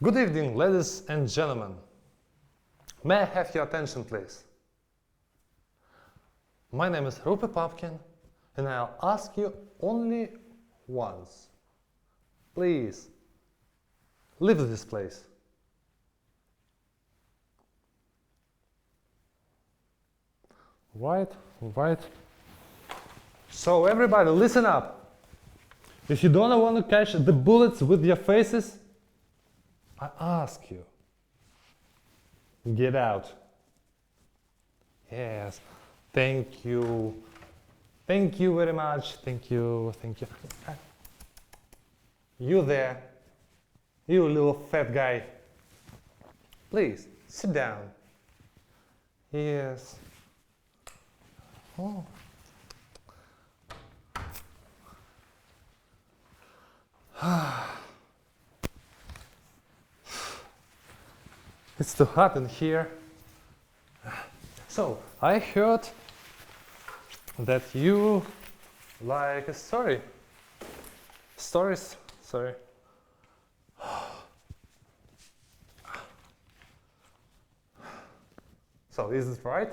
Good evening, ladies and gentlemen. May I have your attention, please? My name is Rupe Papkin, and I'll ask you only once. Please, leave this place. Right. So everybody, listen up. If you don't want to catch the bullets with your faces, I ask you, get out. Yes, thank you. Thank you very much. Thank you. You there, you little fat guy. Please, sit down. Yes. Oh. It's too hot in here. So, I heard that you like a story. Stories, sorry. So, is it right?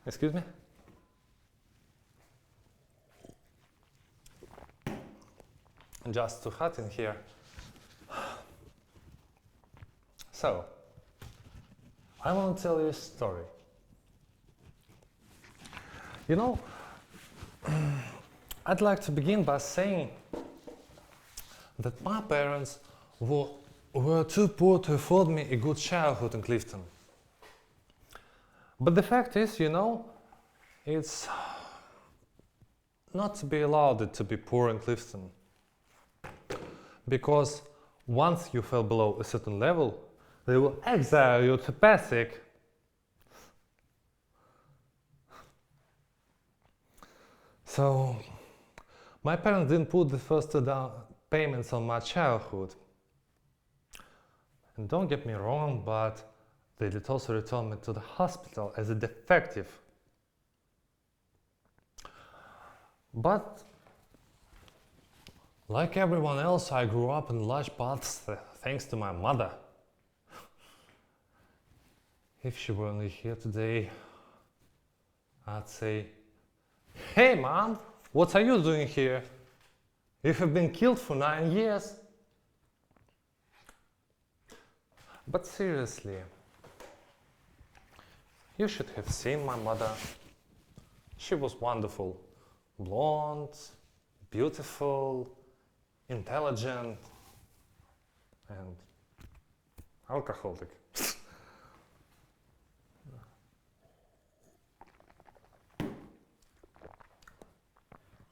Excuse me? Just too hot in here. So, I want to tell you a story. You know, I'd like to begin by saying that my parents were too poor to afford me a good childhood in Clifton. But the fact is, you know, it's not to be allowed to be poor in Clifton. Because once you fell below a certain level, they will exile you to Pasig. So, my parents didn't put the first down payments on my childhood. And don't get me wrong, but they did also return me to the hospital as a defective. But, like everyone else, I grew up in large parts thanks to my mother. If she were only here today, I'd say, "Hey mom, what are you doing here? You have been killed for 9 years." But seriously, you should have seen my mother. She was wonderful. Blonde, beautiful, intelligent, and alcoholic.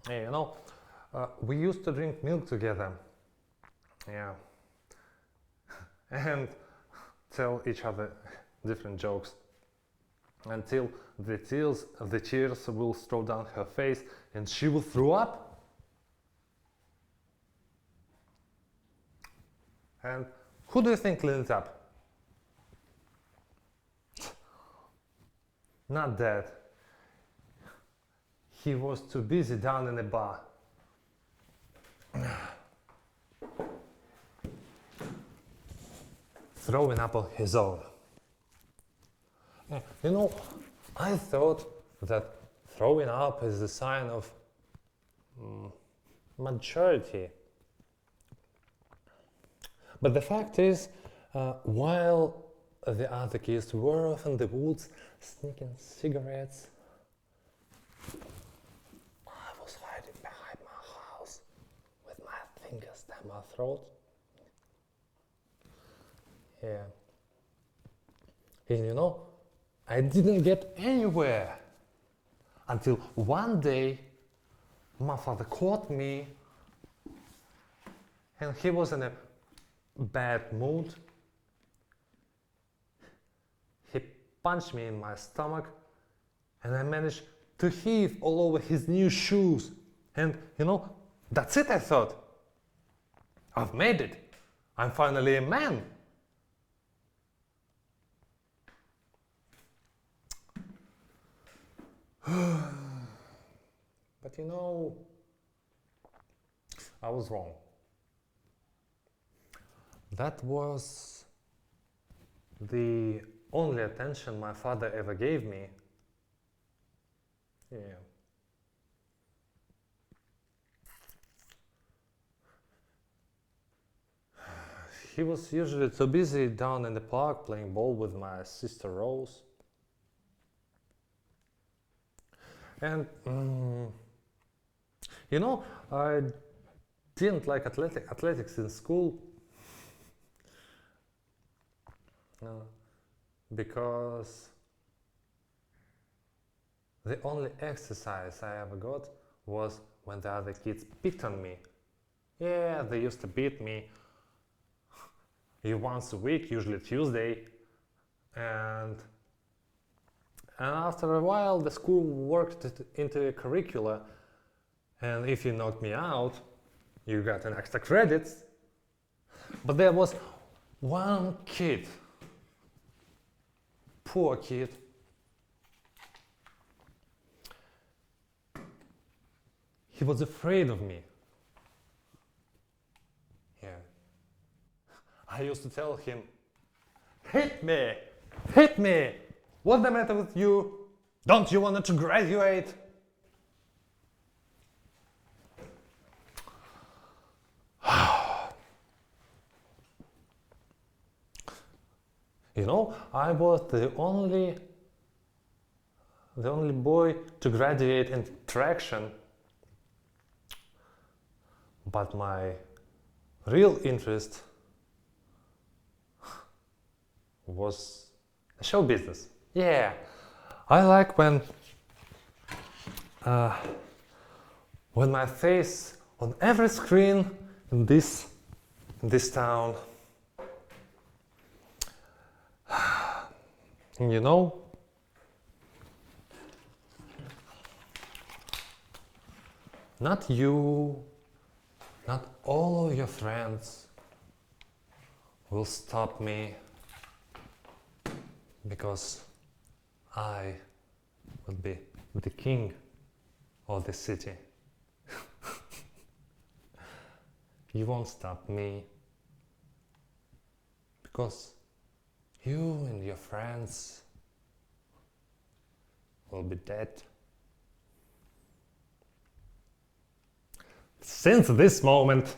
Hey, you know, we used to drink milk together. Yeah. And tell each other different jokes until the tears will stroll down her face and she will throw up. And who do you think cleaned it up? Not Dad. He was too busy down in the bar. Throwing up on his own. You know, I thought that throwing up is a sign of maturity. But the fact is, while the other kids were off in the woods sneaking cigarettes, I was hiding behind my house with my fingers down my throat. Yeah. And you know, I didn't get anywhere until one day my father caught me and he was in a bad mood. He punched me in my stomach and I managed to heave all over his new shoes. And you know, that's it, I thought. I've made it. I'm finally a man. But you know, I was wrong. That was the only attention my father ever gave me. Yeah. He was usually too busy down in the park playing ball with my sister Rose. And I didn't like athletics in school because the only exercise I ever got was when the other kids picked on me. Yeah, they used to beat me once a week, usually Tuesday, and after a while the school worked it into a curricula, and if you knocked me out, you got an extra credits. But there was one kid, poor kid, he was afraid of me. Yeah. I used to tell him, hit me, hit me, what's the matter with you? Don't you want to graduate? I was the only boy to graduate in traction, but my real interest was show business. Yeah, I like when my face on every screen in this town. Not you, not all of your friends will stop me, because I will be the king of the city. You won't stop me, because you and your friends will be dead. Since this moment,